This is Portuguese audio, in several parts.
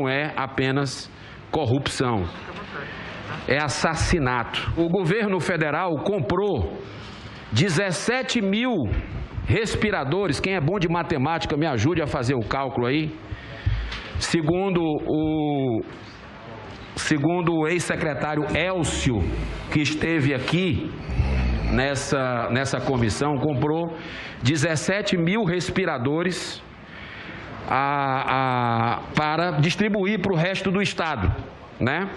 não é apenas corrupção, é assassinato. O governo federal comprou 17 mil respiradores. Quem é bom de matemática, me ajude a fazer o cálculo aí. Segundo o ex-secretário Elcio, que esteve aqui nessa comissão, comprou 17 mil respiradores para distribuir para o resto do estado, né?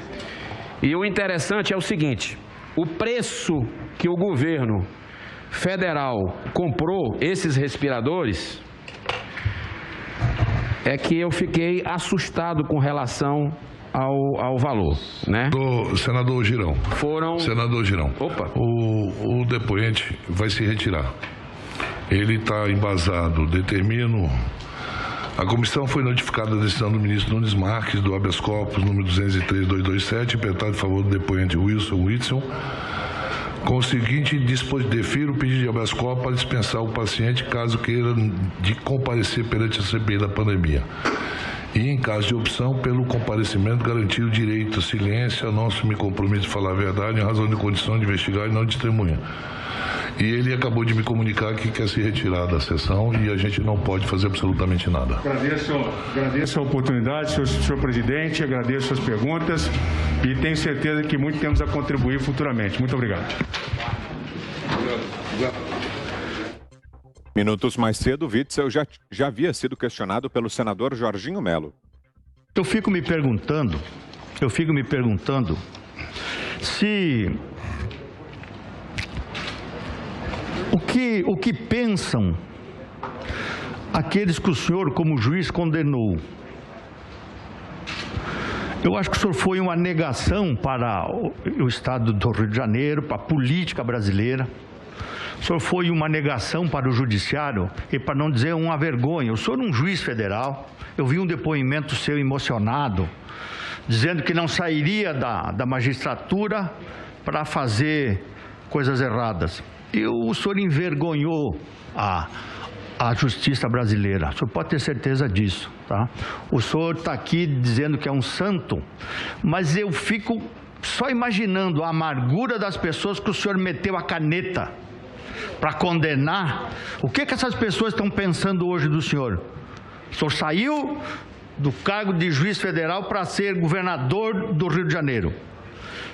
E o interessante é o seguinte: o preço que o governo federal comprou esses respiradores é que eu fiquei assustado com relação ao valor, né? Senador Girão. Senador Girão. Opa. O depoente vai se retirar. Ele está embasado, determino. A comissão foi notificada da decisão do ministro Nunes Marques, do habeas corpus número 203.227, impetrado em favor do depoente Wilson Whitson, com o seguinte dispositivo: defiro o pedido de habeas corpus para dispensar o paciente caso queira de comparecer perante a CPI da pandemia. E, em caso de opção, pelo comparecimento, garantir o direito a silêncio, a não assumir compromisso de falar a verdade em razão de condição de investigar e não de testemunha. E ele acabou de me comunicar que quer se retirar da sessão e a gente não pode fazer absolutamente nada. Agradeço a oportunidade, senhor presidente, agradeço as perguntas e tenho certeza que muito temos a contribuir futuramente. Muito obrigado. Minutos mais cedo, Witzel já havia sido questionado pelo senador Jorginho Melo. Eu fico me perguntando se o que pensam aqueles que o senhor, como juiz, condenou. Eu acho que o senhor foi uma negação para o Estado do Rio de Janeiro, para a política brasileira. O senhor foi uma negação para o judiciário e, para não dizer, uma vergonha. O senhor é um juiz federal. Eu vi um depoimento seu emocionado, dizendo que não sairia da magistratura para fazer coisas erradas. E o senhor envergonhou a justiça brasileira. O senhor pode ter certeza disso, tá? O senhor está aqui dizendo que é um santo, mas eu fico só imaginando a amargura das pessoas que o senhor meteu a caneta para condenar. O que essas pessoas estão pensando hoje do senhor? O senhor saiu do cargo de juiz federal para ser governador do Rio de Janeiro.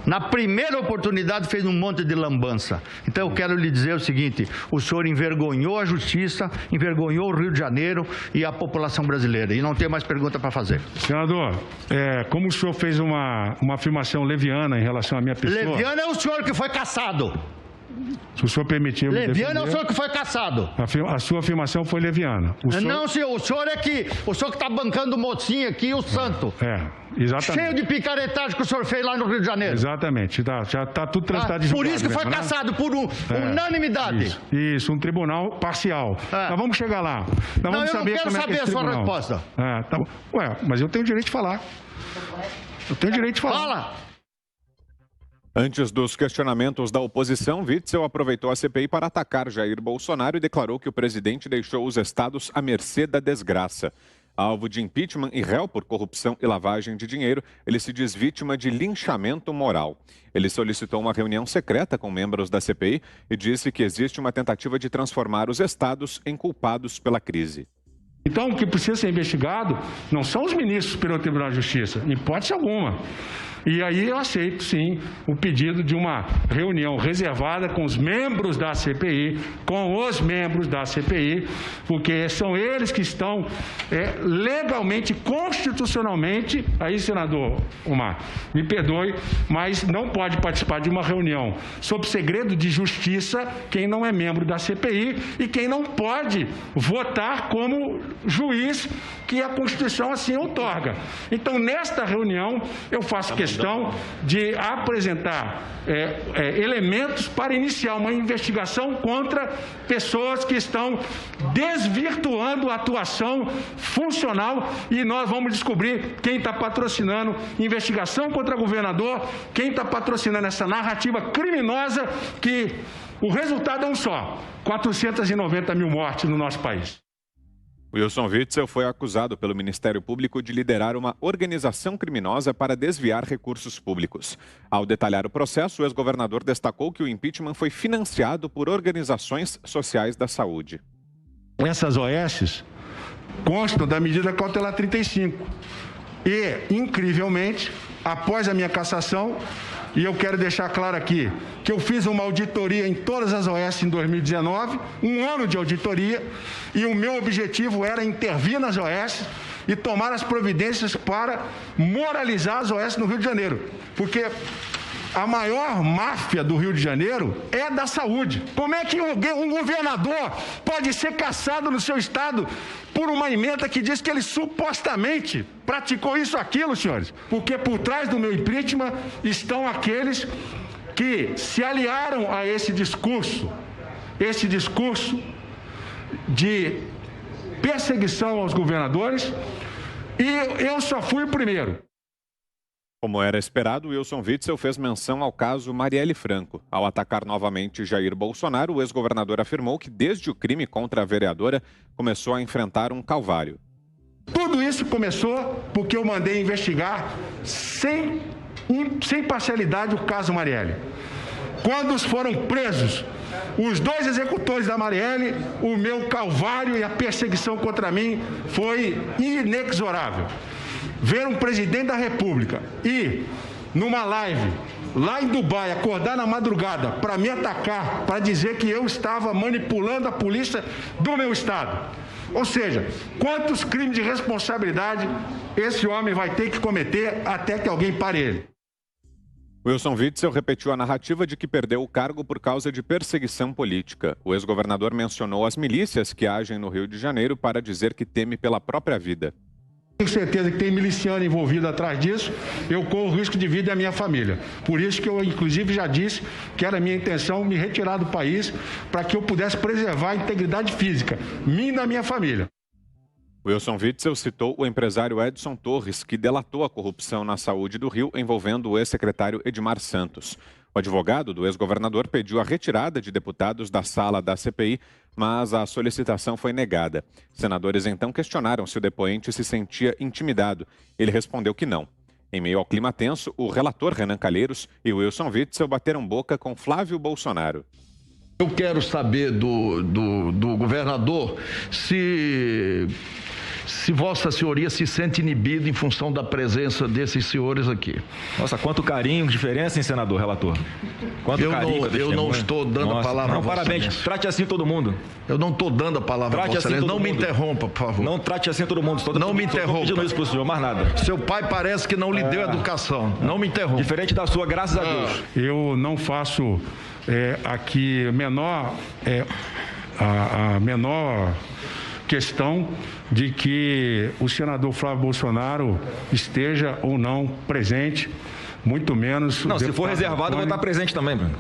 Na primeira oportunidade fez um monte de lambança. Então eu quero lhe dizer o seguinte: o senhor envergonhou a justiça, envergonhou o Rio de Janeiro e a população brasileira. E não tem mais pergunta para fazer. Senador, como o senhor fez uma afirmação leviana em relação à minha pessoa... Leviano é o senhor que foi cassado. Se o senhor permitir... Leviano é o senhor que foi cassado. A sua afirmação foi leviana. Não, senhor, o senhor que está bancando o mocinho aqui, o santo. Exatamente. Cheio de picaretagem que o senhor fez lá no Rio de Janeiro. Exatamente, já está tudo transitado de julgado. Por isso que foi cassado, por unanimidade. Isso, um tribunal parcial. Nós vamos chegar lá. Eu não quero saber a sua resposta. Tá bom. Mas eu tenho direito de falar. Fala! Antes dos questionamentos da oposição, Witzel aproveitou a CPI para atacar Jair Bolsonaro e declarou que o presidente deixou os estados à mercê da desgraça. Alvo de impeachment e réu por corrupção e lavagem de dinheiro, ele se diz vítima de linchamento moral. Ele solicitou uma reunião secreta com membros da CPI e disse que existe uma tentativa de transformar os estados em culpados pela crise. Então, o que precisa ser investigado não são os ministros pelo Tribunal de Justiça, em hipótese alguma. E aí eu aceito, sim, o pedido de uma reunião reservada com os membros da CPI, porque são eles que estão legalmente, constitucionalmente, aí, senador Omar, me perdoe, mas não pode participar de uma reunião sob segredo de justiça quem não é membro da CPI e quem não pode votar como juiz que a Constituição assim outorga. Então, nesta reunião, eu faço questão de apresentar elementos para iniciar uma investigação contra pessoas que estão desvirtuando a atuação funcional e nós vamos descobrir quem está patrocinando investigação contra governador, quem está patrocinando essa narrativa criminosa que o resultado é um só: 490 mil mortes no nosso país. Wilson Witzel foi acusado pelo Ministério Público de liderar uma organização criminosa para desviar recursos públicos. Ao detalhar o processo, o ex-governador destacou que o impeachment foi financiado por organizações sociais da saúde. Essas OS constam da medida cautelar 35 e, incrivelmente, após a minha cassação, e eu quero deixar claro aqui que eu fiz uma auditoria em todas as OS em 2019, um ano de auditoria, e o meu objetivo era intervir nas OS e tomar as providências para moralizar as OS no Rio de Janeiro, porque a maior máfia do Rio de Janeiro é da saúde. Como é que um governador pode ser cassado no seu estado por uma emenda que diz que ele supostamente praticou isso ou aquilo, senhores? Porque por trás do meu impeachment estão aqueles que se aliaram a esse discurso de perseguição aos governadores, e eu só fui o primeiro. Como era esperado, Wilson Witzel fez menção ao caso Marielle Franco. Ao atacar novamente Jair Bolsonaro, o ex-governador afirmou que desde o crime contra a vereadora começou a enfrentar um calvário. Tudo isso começou porque eu mandei investigar sem parcialidade o caso Marielle. Quando foram presos os dois executores da Marielle, o meu calvário e a perseguição contra mim foi inexorável. Ver um presidente da República ir numa live lá em Dubai, acordar na madrugada para me atacar, para dizer que eu estava manipulando a polícia do meu estado. Ou seja, quantos crimes de responsabilidade esse homem vai ter que cometer até que alguém pare ele? Wilson Witzel repetiu a narrativa de que perdeu o cargo por causa de perseguição política. O ex-governador mencionou as milícias que agem no Rio de Janeiro para dizer que teme pela própria vida. Tenho certeza que tem miliciano envolvido atrás disso, eu corro risco de vida e a minha família. Por isso que eu, inclusive, já disse que era minha intenção me retirar do país para que eu pudesse preservar a integridade física, minha e da minha família. Wilson Witzel citou o empresário Edson Torres, que delatou a corrupção na saúde do Rio envolvendo o ex-secretário Edmar Santos. O advogado do ex-governador pediu a retirada de deputados da sala da CPI, mas a solicitação foi negada. Senadores então questionaram se o depoente se sentia intimidado. Ele respondeu que não. Em meio ao clima tenso, o relator Renan Calheiros e Wilson Witzel bateram boca com Flávio Bolsonaro. Eu quero saber do governador se Vossa Senhoria se sente inibido em função da presença desses senhores aqui. Nossa, quanto carinho, diferença, hein, senador, relator? Quanto carinho. Eu não estou dando a palavra a Vossa parabéns, Excelência. Trate assim todo mundo. Eu não estou dando a palavra a Vossa Excelência. Não me interrompa, por favor. Não trate assim todo mundo. Não me interrompa. Estou pedindo isso para o senhor, mais nada. Seu pai parece que não lhe deu educação. Não me interrompa. Diferente da sua, graças a Deus. Eu não faço aqui a menor questão de que o senador Flávio Bolsonaro esteja ou não presente, muito menos... Não, se for reservado, eu vou estar presente também, Bruno.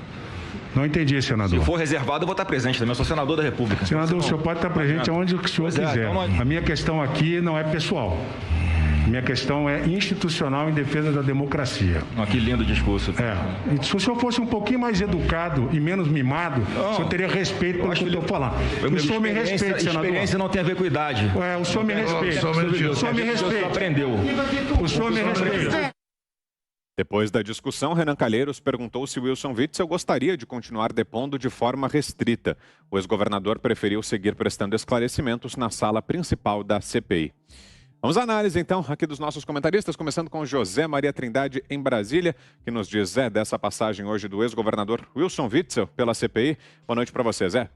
Não entendi, senador. Se for reservado, eu vou estar presente também. Eu sou senador da República. Senador, o senhor pode estar presente aonde o senhor quiser. Então a minha questão aqui não é pessoal. A minha questão é institucional em defesa da democracia. Que lindo discurso. E se o senhor fosse um pouquinho mais educado e menos mimado, o senhor teria respeito pelo que eu estou falando. O senhor me respeita, senador. Experiência não tem a ver com idade. O senhor me respeita. O senhor me respeita. Aprendeu. O senhor me respeita. Depois da discussão, Renan Calheiros perguntou se Wilson Witzel gostaria de continuar depondo de forma restrita. O ex-governador preferiu seguir prestando esclarecimentos na sala principal da CPI. Vamos à análise, então, aqui dos nossos comentaristas, começando com José Maria Trindade, em Brasília, que nos diz, Zé, dessa passagem hoje do ex-governador Wilson Witzel pela CPI. Boa noite para você, Zé.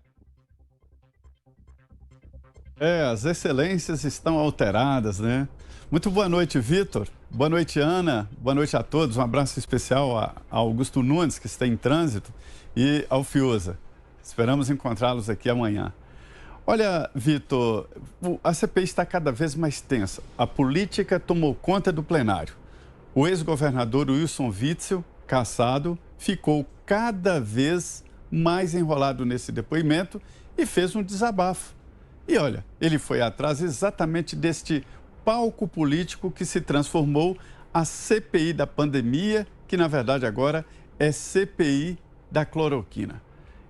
As excelências estão alteradas, né? Muito boa noite, Vitor. Boa noite, Ana. Boa noite a todos. Um abraço especial a Augusto Nunes, que está em trânsito, e ao Fiuza. Esperamos encontrá-los aqui amanhã. Olha, Vitor, a CPI está cada vez mais tensa. A política tomou conta do plenário. O ex-governador Wilson Witzel, cassado, ficou cada vez mais enrolado nesse depoimento e fez um desabafo. E olha, ele foi atrás exatamente deste palco político que se transformou a CPI da pandemia, que na verdade agora é CPI da cloroquina.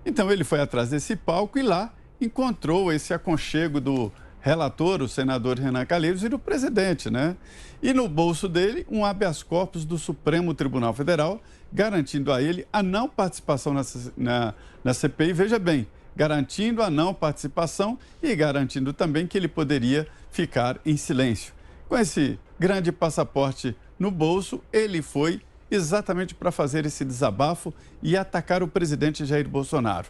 Então ele foi atrás desse palco e lá encontrou esse aconchego do relator, o senador Renan Calheiros, e do presidente, né? E no bolso dele, um habeas corpus do Supremo Tribunal Federal, garantindo a ele a não participação na CPI. Veja bem, garantindo a não participação e garantindo também que ele poderia ficar em silêncio. Com esse grande passaporte no bolso, ele foi exatamente para fazer esse desabafo e atacar o presidente Jair Bolsonaro.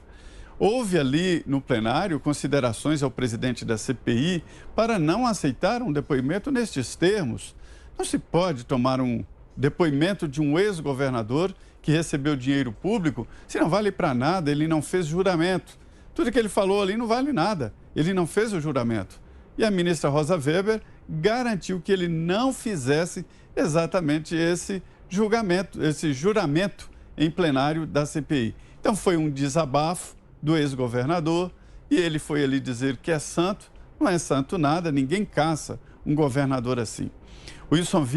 Houve ali no plenário considerações ao presidente da CPI para não aceitar um depoimento nestes termos. Não se pode tomar um depoimento de um ex-governador que recebeu dinheiro público se não vale para nada, ele não fez juramento. Tudo que ele falou ali não vale nada, ele não fez o juramento. E a ministra Rosa Weber garantiu que ele não fizesse exatamente esse julgamento, esse juramento em plenário da CPI. Então foi um desabafo do ex-governador e ele foi ali dizer que é santo. Não é santo nada, ninguém caça um governador assim. Wilson